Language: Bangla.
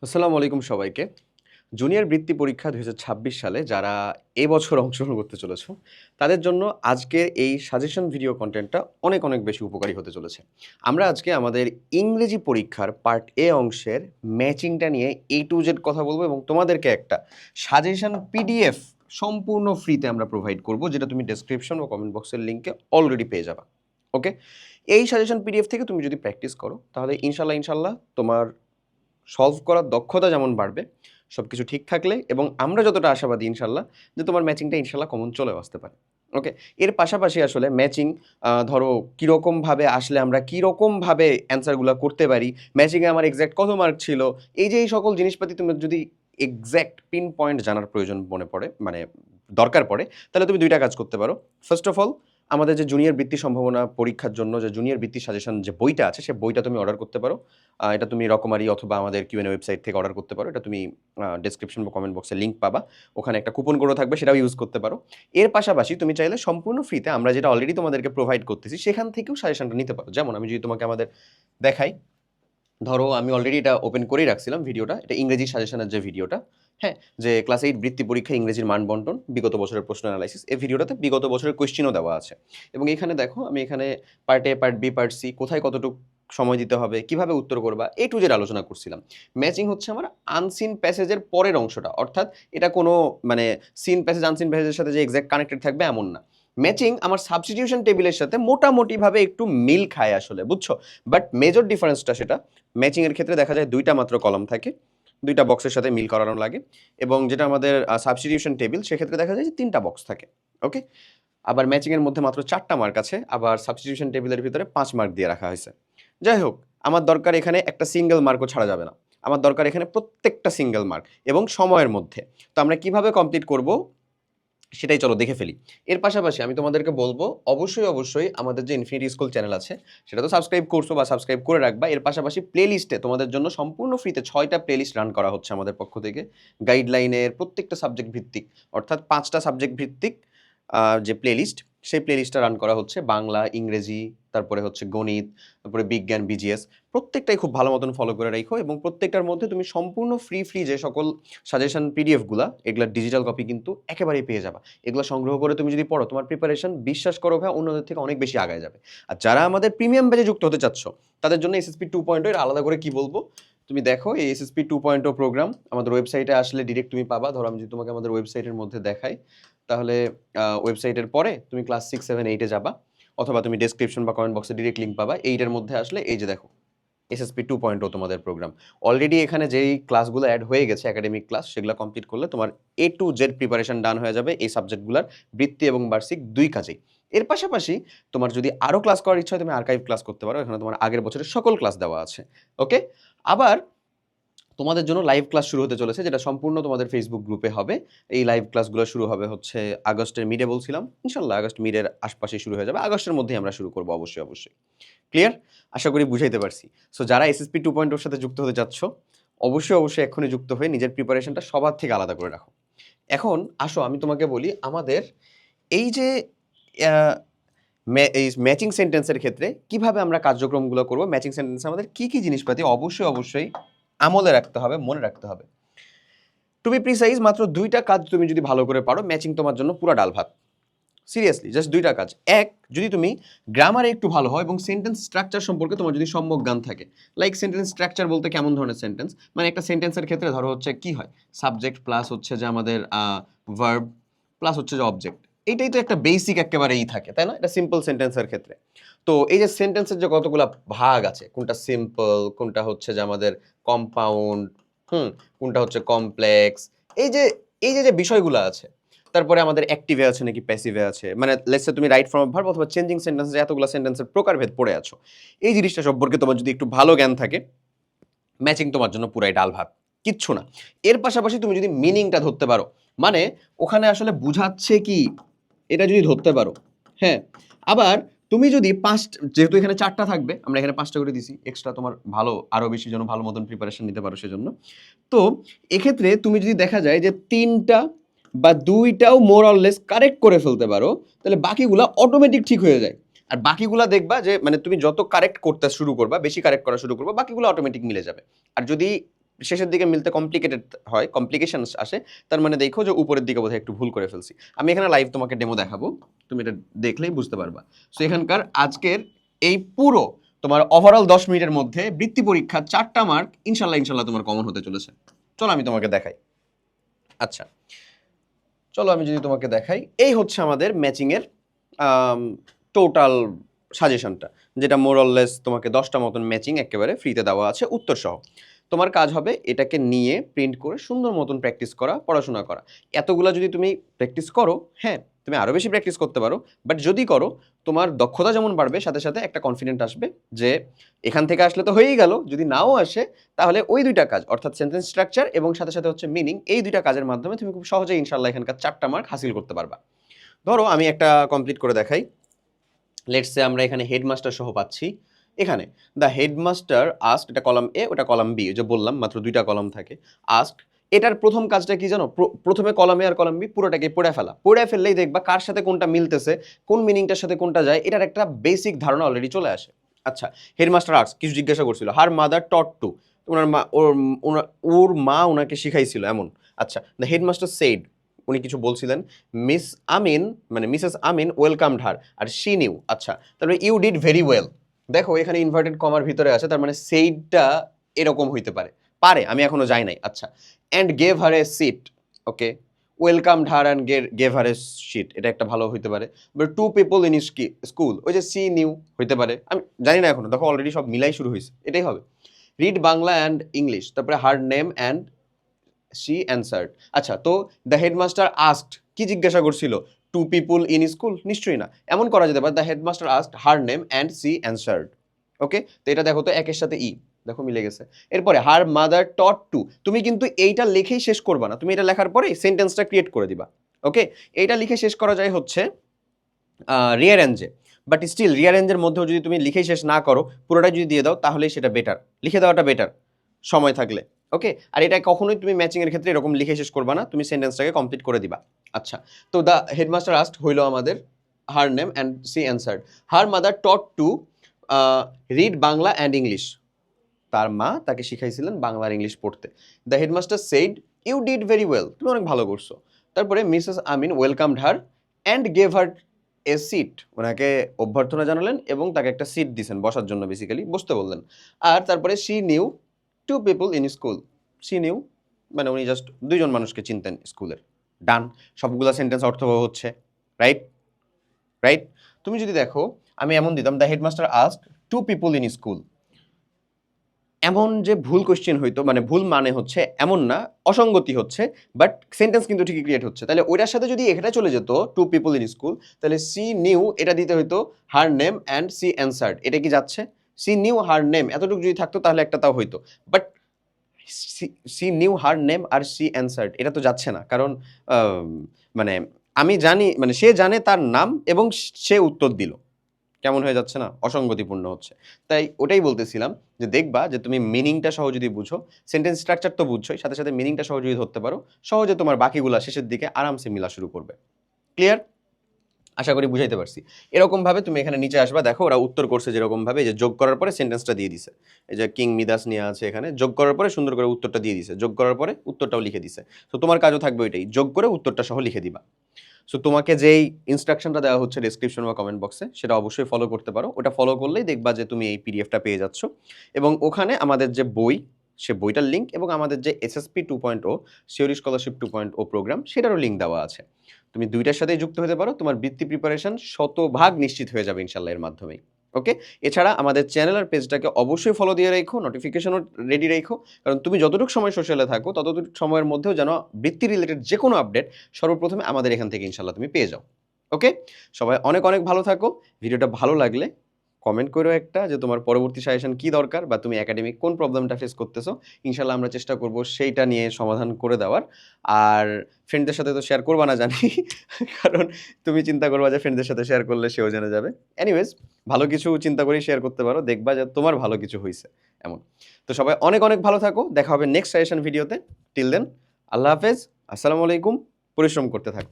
আসসালামু আলাইকুম সবাইকে। জুনিয়র বৃত্তি পরীক্ষা ২০২৬ সালে যারা এবছর অংশগ্রহণ করতে চলেছো, তাদের জন্য আজকের এই সাজেশন ভিডিও কনটেন্টটা অনেক, অনেক বেশি উপকারী হতে চলেছে। আমরা আজকে আমাদের ইংরেজি পরীক্ষার পার্ট এ অংশের ম্যাচিংটা নিয়ে A to Z কথা বলবো এবং তোমাদেরকে একটা সাজেশন পিডিএফ সম্পূর্ণ ফ্রিতে আমরা প্রোভাইড করব, যেটা তুমি ডেসক্রিপশন ও কমেন্ট বক্সের লিংকে অলরেডি পেয়ে যাবা। ওকে? এই সাজেশন পিডিএফ থেকে তুমি যদি প্র্যাকটিস করো, তাহলে ইনশাল্লাহ তোমার সলভ করার দক্ষতা যেমন বাড়বে, সবকিছু ঠিক থাকলে এবং আমরা যতটা আশাবাদী ইনশাল্লাহ যে তোমার ম্যাচিংটা ইনশাল্লাহ কমন চলেও আসতে পারে। ওকে? এর পাশাপাশি আসলে ম্যাচিং ধরো কীরকমভাবে আসলে আমরা কীরকমভাবে অ্যান্সারগুলো করতে পারি, ম্যাচিংয়ে আমার এক্স্যাক্ট কত মার্ক ছিল, এই সকল জিনিসপাতি তুমি যদি এক্স্যাক্ট পিন পয়েন্ট জানার প্রয়োজন মনে পড়ে, মানে দরকার পড়ে, তাহলে তুমি ২ টা কাজ করতে পারো। ফার্স্ট অফ অল, আমাদের যে জুনিয়র বৃত্তি সম্ভাবনা পরীক্ষার জন্য যে জুনিয়র বৃত্তি সাজেশন যে বইটা আছে, সে বইটা তুমি অর্ডার করতে পারো। এটা তুমি রকমারি অথবা আমাদের কিউএনএ ওয়েবসাইট থেকে অর্ডার করতে পারো। এটা তুমি ডেসক্রিপশন বা কমেন্ট বক্সে লিঙ্ক পাবা। ওখানে একটা কুপন কোডও থাকবে, সেটাও ইউজ করতে পারো। এর পাশাপাশি তুমি চাইলে সম্পূর্ণ ফ্রিতে আমরা যেটা অলরেডি তোমাদেরকে প্রোভাইড করতেছি, সেখান থেকেও সাজেশনটা নিতে পারো। যেমন আমি যদি তোমাকে আমাদের দেখাই, ধরো আমি অলরেডি এটা ওপেন করেই রাখছিলাম ভিডিওটা। এটা ইংরেজি সাজেশনের যে ভিডিওটা, হ্যাঁ? যে ক্লাস 8 বৃত্তি পরীক্ষা ইংরেজির মান বন্টন, বিগত বছরের প্রশ্ন অ্যানালাইসিস। এই ভিডিওটাতে বিগত বছরের কোয়েশ্চেনও দেওয়া আছে। এবং এখানে দেখো আমি এখানে part A, part B, part C কোথায় কতটুক সময় দিতে হবে, কিভাবে উত্তর করবা, A to Z আলোচনা করছিলাম। ম্যাচিং হচ্ছে আমার আনসিন প্যাসেজের পরের অংশটা। অর্থাৎ এটা কোনো মানে সিন প্যাসেজ আনসিন প্যাসেজের সাথে যে এক্সাক্ট কানেক্টেড থাকবে এমন না। ম্যাচিং আমার সাবস্টিটিউশন টেবিলের সাথে মোটামুটিভাবে একটু মিল খায় আসলে, বুঝছো? বাট মেজর ডিফারেন্সটা সেটা ম্যাচিংয়ের ক্ষেত্রে দেখা যায় ২টা মাত্র কলাম থাকে, ২টা বক্সের সাথে মিল করানো লাগে। এবং যেটা আমাদের সাবস্টিটিউশন টেবিল, সেক্ষেত্রে দেখা যায় যে ৩টা বক্স থাকে। ওকে? আবার ম্যাচিংয়ের মধ্যে মাত্র ৪টা মার্ক আছে, আবার সাবস্টিটিউশন টেবিলের ভিতরে ৫ মার্ক দিয়ে রাখা হয়েছে। যাই হোক, আমার দরকার এখানে একটা সিঙ্গেল মার্কও ছাড়া যাবে না। আমার দরকার এখানে প্রত্যেকটা সিঙ্গেল মার্ক এবং সময়ের মধ্যে। তো আমরা কিভাবে কমপ্লিট করব, সেটাই চলো দেখে ফেলি। এর পাশাপাশি আমি তোমাদেরকে বলব, অবশ্যই আমাদের যে ইনফিনিটি স্কুল চ্যানেল আছে, সেটা তো সাবস্ক্রাইব করছো বা সাবস্ক্রাইব করে রাখবা। এর পাশাপাশি প্লেলিস্টে তোমাদের জন্য সম্পূর্ণ ফ্রিতে ৬টা প্লেলিস্ট রান করা হচ্ছে আমাদের পক্ষ থেকে। গাইডলাইনের প্রত্যেকটা সাবজেক্ট ভিত্তিক, অর্থাৎ ৫টা সাবজেক্ট ভিত্তিক যে প্লেলিস্ট, সেই প্লেলিস্টটা রান করা হচ্ছে। বাংলা, ইংরেজি, তারপরে হচ্ছে গণিত, তারপরে বিজ্ঞান, বিজিএস, প্রত্যেকটাই খুব ভালো মতন ফলো করে রাখো। এবং প্রত্যেকটার মধ্যে তুমি সম্পূর্ণ ফ্রি যে সকল সাজেশন পিডিএফগুলা, এগুলার ডিজিটাল কপি কিন্তু একেবারেই পেয়ে যাবা। এগুলো সংগ্রহ করে তুমি যদি পড়ো, তোমার প্রিপারেশন বিশ্বাস করো ভাই অন্যদের থেকে অনেক বেশি আগায় যাবে। আর যারা আমাদের প্রিমিয়াম ব্যাচে যুক্ত হতে চাচ্ছ, তাদের জন্য এসএসপি 2.0 এর আলাদা করে কি বলবো, তুমি দেখো এই এসএসপি 2.0 প্রোগ্রাম আমাদের ওয়েবসাইটে আসলে ডিরেক্ট তুমি পাবা। ধরো আমি যদি তোমাকে আমাদের ওয়েবসাইটের মধ্যে দেখাই, তাহলে ওয়েবসাইটের পরে তুমি ক্লাস 6, 7, 8 এ যাবা, অথবা তুমি ডেসক্রিপশন বা কমেন্ট বক্সে ডিরেক্ট লিঙ্ক পাবা। 8 এর মধ্যে আসলে এই যে দেখো এসএসপি 2.0 তোমাদের প্রোগ্রাম। অলরেডি এখানে যেই ক্লাসগুলো অ্যাড হয়ে গেছে একাডেমিক ক্লাস, সেগুলো কমপ্লিট করলে তোমার A to Z প্রিপারেশন ডান হয়ে যাবে এই সাবজেক্টগুলোর বৃত্তি এবং বার্ষিক ২ কাজেই। এর পাশাপাশি তোমার যদি আরও ক্লাস করার ইচ্ছা হয়, তুমি আর্কাইভ ক্লাস করতে পারো। এখানে তোমার আগের বছরের সকল ক্লাস দেওয়া আছে। ওকে? আবার তোমাদের জন্য লাইভ ক্লাস শুরু হতে চলেছে, যেটা সম্পূর্ণ তোমাদের ফেসবুক গ্রুপে হবে। এই লাইভ ক্লাসগুলো শুরু হবে হচ্ছে আগস্টের মিডে বলছিলাম। ইনশাল্লাহ আগস্ট মিডের আশপাশেই শুরু হয়ে যাবে। আগস্টের মধ্যেই আমরা শুরু করব অবশ্যই। ক্লিয়ার? আশা করি বুঝাইতে পারছি। সো যারা এসএসপি 2.0 এর সাথে যুক্ত হতে চাচ্ছ, অবশ্যই এক্ষুনি যুক্ত হয়ে নিজের প্রিপারেশনটা সবার থেকে আলাদা করে রাখো। এখন আসো আমি তোমাকে বলি, আমাদের এই যে আ এই ম্যাচিং সেন্টেন্সের ক্ষেত্রে কিভাবে আমরা কার্যক্রমগুলো করব, ম্যাচিং সেন্টেন্সে আমাদের কি জিনিসপাতি অবশ্যই আমলে রাখতে হবে, মনে রাখতে হবে। টু বি প্রিসাইজ, মাত্র ২টা কাজ তুমি যদি ভালো করে পারো, ম্যাচিং তোমার জন্য পুরা ডাল ভাত। সিরিয়াসলি জাস্ট ২টা কাজ। এক, যদি তুমি গ্রামারে একটু ভালো হও এবং সেন্টেন্স স্ট্রাকচার সম্পর্কে তোমার যদি সম্যক জ্ঞান থাকে। লাইক সেন্টেন্স স্ট্রাকচার বলতে কেমন ধরনের সেন্টেন্স, মানে একটা সেন্টেন্সের ক্ষেত্রে ধরো হচ্ছে কি হয়, সাবজেক্ট প্লাস হচ্ছে যে আমাদের ভার্ব প্লাস হচ্ছে যে অবজেক্ট। এইটাই তো একটা বেসিক একেবারেই থাকে, তাই না? এটা সিম্পল সেন্টেন্সের ক্ষেত্রে। তো এই যে সেন্টেন্সের যে কতগুলা ভাগ আছে, কোনটা সিম্পল, কোনটা হচ্ছে যে আমাদের কম্পাউন্ড, কোনটা হচ্ছে কমপ্লেক্স, এই যে যে বিষয়গুলো আছে। তারপরে আমাদের অ্যাক্টিভে আছে নাকি প্যাসিভে আছে, মানে লেটস সে তুমি রাইট ফর্ম অফ ভার্ব অথবা চেঞ্জিং সেন্টেন্সে এতগুলো সেন্টেন্সের প্রকারভেদ পড়ে আছো। এই জিনিসটা সম্পর্কে তোমার যদি একটু ভালো জ্ঞান থাকে, ম্যাচিং তোমার জন্য পুরাই ডাল ভাত, কিচ্ছু না। এর পাশাপাশি তুমি যদি মিনিংটা ধরতে পারো, মানে ওখানে আসলে বুঝাচ্ছে কি, এটা যদি ধরতে পারো, হ্যাঁ। আবার তুমি যদি যেহেতু এখানে 4টা থাকবে, আমরা এখানে 5টা করে দিছি এক্সট্রা, তোমার ভালো আরো বেশি যেন ভালো মতন প্রিপারেশন নিতে পারো সেজন্য। তো এক্ষেত্রে তুমি যদি দেখা যায় যে 3টা বা 2টাও মোর অর লেস কারেক্ট করে ফেলতে পারো, তাহলে বাকিগুলা অটোমেটিক ঠিক হয়ে যায়। আর বাকিগুলা দেখবা যে মানে তুমি যত কারেক্ট করতে শুরু করবা, বেশি কারেক্ট করা শুরু করবা, বাকিগুলো অটোমেটিক মিলে যাবে। আর যদি শেষের দিকে মিলতে কমপ্লিকেটেড হয়, কমপ্লিকেশনস আসে, তার মানে দেখো যে উপরের দিকে বোধহয় একটু ভুল করে ফেলছি। আমি এখানে লাইভ তোমাকে ডেমো দেখাবো, তুমি এটা দেখলেই বুঝতে পারবা। সো এখানকার আজকের এই পুরো তোমার ওভারঅল 10 মিনিটের মধ্যে বৃত্তি পরীক্ষা 4টা মার্ক ইনশাল্লাহ তোমার কমন হতে চলেছে। চলো আমি তোমাকে দেখাই। আচ্ছা চলো আমি যদি তোমাকে দেখাই, এই হচ্ছে আমাদের ম্যাচিংয়ের টোটাল সাজেশনটা, যেটা মোরললেস তোমাকে 10টা মতন ম্যাচিং একেবারে ফ্রিতে দেওয়া আছে উত্তর সহ। তোমার কাজ হবে এটাকে নিয়ে প্রিন্ট করে সুন্দর মতন প্র্যাকটিস করা, পড়াশোনা করা। এতগুলা যদি তুমি প্র্যাকটিস করো, হ্যাঁ তুমি আরও বেশি প্র্যাকটিস করতে পারো, বাট যদি করো তোমার দক্ষতা যেমন বাড়বে, সাথে সাথে একটা কনফিডেন্ট আসবে যে এখান থেকে আসলে তো হয়েই গেল, যদি নাও আসে তাহলে ওই দুইটা কাজ অর্থাৎ সেন্টেন্স স্ট্রাকচার এবং সাথে সাথে হচ্ছে মিনিং, এই দুইটা কাজের মাধ্যমে তুমি খুব সহজেই ইনশাল্লাহ এখানকার 4টা মার্ক হাসিল করতে পারবা। ধরো আমি একটা কমপ্লিট করে দেখাই। লেটস সে আমরা এখানে হেডমাস্টার সহ পাচ্ছি। এখানে দ্য হেডমাস্টার আস্কড, এটা কলাম এ, ওটা কলাম বি, যে বললাম মাত্র 2টা কলাম থাকে। আস্কড, এটার প্রথম কাজটা কি জানো? প্রথমে কলাম এ আর কলাম বি পুরোটাকে পড়ে ফেলা। পড়ে ফেললেই দেখবা কার সাথে কোনটা মিলতেছে, কোন মিনিংটার সাথে কোনটা যায়, এটার একটা বেসিক ধারণা অলরেডি চলে আসে। আচ্ছা, হেডমাস্টার আস্কড কিছু জিজ্ঞাসা করছিল, হার মাদার টট টু, ওনার মা ওর মা ওনাকে শিখাইছিল এমন। আচ্ছা, দ্য হেডমাস্টার সেইড, উনি কিছু বলছিলেন, মিস আমিন মানে মিসেস আমিন ওয়েলকামড হার আর শি নিউ। আচ্ছা, তারপরে ইউ ডিড ভেরি ওয়েল, দেখো এখানে ইনভার্টেড কমার ভিতরে আছে, তার মানে সেইডটা এরকম হইতে পারে, আমি এখনো যাই নাই। আচ্ছা, and gave her a seat, okay, welcomed her and gave her a seat, এটা একটা ভালো হইতে পারে। But two people in school, ওই যে সি নিউ হইতে পারে, আমি জানি না এখনো, দেখো অলরেডি সব মিলাই শুরু হয়েছে, এটাই হবে। রিড বাংলা অ্যান্ড ইংলিশ, তারপরে হার নেম অ্যান্ড she answered। আচ্ছা, তো দ্য হেডমাস্টার আস্কড, কি জিজ্ঞাসা করছিল? টু পিপল ইন স্কুল, নিশ্চয়ই না, এমন করা যেতে পারে the headmaster asked her name and she answered. Okay, তো এটা দেখো তো একের সাথে ই, দেখো মিলে গেছে। এরপরে হার মাদার টট টু, তুমি কিন্তু এইটা লিখেই শেষ করবা না, তুমি এটা লেখার পরে সেন্টেন্সটা ক্রিয়েট করে দিবা। ওকে, এইটা লিখে শেষ করা যায় হচ্ছে রিয়ারেঞ্জে, বাট স্টিল রিয়ারেঞ্জের মধ্যেও যদি তুমি লিখেই শেষ না করো, পুরোটাই যদি দিয়ে দাও তাহলেই সেটা বেটার, লিখে দেওয়াটা বেটার সময় থাকলে। ওকে, আর এটা কখনোই তুমি ম্যাচিং এর ক্ষেত্রে এরকম লিখে শেষ করবা না, তুমি সেন্টেন্সটাকে কমপ্লিট করে দিবা। আচ্ছা, তো দ্য হেডমাস্টার আস্কড হইলো আমাদের her name and she answered. Her mother taught to read Bangla and English, তার মা তাকে শিখাইছিলেন বাংলা আর ইংলিশ পড়তে। The headmaster said you did very well, তুমি অনেক ভালো করছো। তারপরে Mrs Amin welcomed her and gave her a seat, ওনাকে অভ্যর্থনা জানালেন এবং তাকে একটা সিট দিয়েছেন বসার জন্য, বেসিক্যালি বসতে বললেন। আর তারপরে she knew two people in school, she knew মানে উনি জাস্ট 2জন মানুষকে চিনতেন স্কুলের। ডান, সবগুলা সেন্টেন্স অর্থবহ হচ্ছে, রাইট রাইট। তুমি যদি দেখো আমি এমন দিতাম, the headmaster asked two people in school, এমন যে ভুল কোশ্চেন হইতো, মানে ভুল মানে হচ্ছে এমন না, অসঙ্গতি হচ্ছে, বাট সেন্টেন্স কিন্তু ঠিকই ক্রিয়েট হচ্ছে। তাহলে ওইটার সাথে যদি এখানে চলে যেত টু পিপল ইন স্কুল, তাহলে সি নিউ এটা দিতে হইতো her name and she answered, এটা কি যাচ্ছে? সি নিউ হার নেম এতটুকু যদি থাকতো তাহলে একটা তাও হইতো, but she knew her name আর সি অ্যান্সার্ড এটা তো যাচ্ছে না, কারণ মানে আমি জানি, মানে সে জানে তার নাম এবং সে উত্তর দিল, কেমন হয়ে যাচ্ছে না, অসঙ্গতিপূর্ণ হচ্ছে। তাই ওটাই বলতেছিলাম যে দেখবা যে তুমি মিনিংটা সহ যদি বুঝো, সেন্টেন্স স্ট্রাকচার তো বুঝছোই, সাথে সাথে মিনিংটা সহ যদি ধরতে পারো, সহজে তোমার বাকিগুলা শেষের দিকে আরামসে মিলা শুরু করবে। ক্লিয়ার? আশা করি বুঝাইতে পারছি। এরকম ভাবে তুমি এখানে নিচে আসবা, দেখো ওরা উত্তর করছে যেরকম ভাবে, যে যোগ করার পরে সেন্টেন্সটা দিয়ে দিছে, এই যে কিং মিদাস নিয়ে আছে এখানে, যোগ করার পরে সুন্দর করে উত্তরটা দিয়ে দিছে, যোগ করার পরে উত্তরটাও লিখে দিছে। তো তোমার কাজও থাকবে ওইটাই, যোগ করে উত্তরটা সহ লিখে দিবা। সো তোমাকে যেই ইনস্ট্রাকশনটা দেওয়া হচ্ছে ডেসক্রিপশন বা কমেন্ট বক্সে, সেটা অবশ্যই ফলো করতে পারো। ওটা ফলো করলেই দেখবা যে তুমি এই পিডিএফটা পেয়ে যাচ্ছ, এবং ওখানে আমাদের যে বই, সে বইটার লিঙ্ক, এবং আমাদের যে এসএসপি 2.0 সিওরি স্কলারশিপ 2.0 প্রোগ্রাম, সেটারও লিঙ্ক দেওয়া আছে। তুমি দুইটার সাথেই যুক্ত হতে পারো, তোমার বৃত্তি প্রিপারেশন 100% নিশ্চিত হয়ে যাবে ইনশাল্লাহ এর মাধ্যমেই। ওকে, এছাড়া আমাদের চ্যানেল আর পেজটাকে অবশ্যই ফলো দিয়ে রেখো, নোটিফিকেশনও রেডি রেখো, কারণ তুমি যতটুকু সময় সোশ্যালে থাকো ততটুকু সময়ের মধ্যেও যেন বৃত্তি রিলেটেড যে কোনো আপডেট সর্বপ্রথমে আমাদের এখান থেকে ইনশাল্লাহ তুমি পেয়ে যাও। ওকে, সবাই অনেক অনেক ভালো থাকো। ভিডিওটা ভালো লাগলে কমেন্ট করো একটা, যে তোমার পরবর্তী সাজেশন কি দরকার, বা তুমি একাডেমিক কোন প্রবলেমটা ফেস করতেছো, ইনশাল্লাহ আমরা চেষ্টা করব সেইটা নিয়ে সমাধান করে দেওয়ার। আর ফ্রেন্ডদের সাথে তো শেয়ার করবা না জানি, কারণ তুমি চিন্তা করবা যে ফ্রেন্ডদের সাথে শেয়ার করলে সেও জেনে যাবে। এনিওয়েজ, ভালো কিছু চিন্তা করেই শেয়ার করতে পারো, দেখবা যে তোমার ভালো কিছু হয়েছে এমন। তো সবাই অনেক অনেক ভালো থাকো, দেখা হবে নেক্সট সাজেশন ভিডিওতে। টিল দেন, আল্লাহ হাফেজ, আসসালামু আলাইকুম, পরিশ্রম করতে থাকো।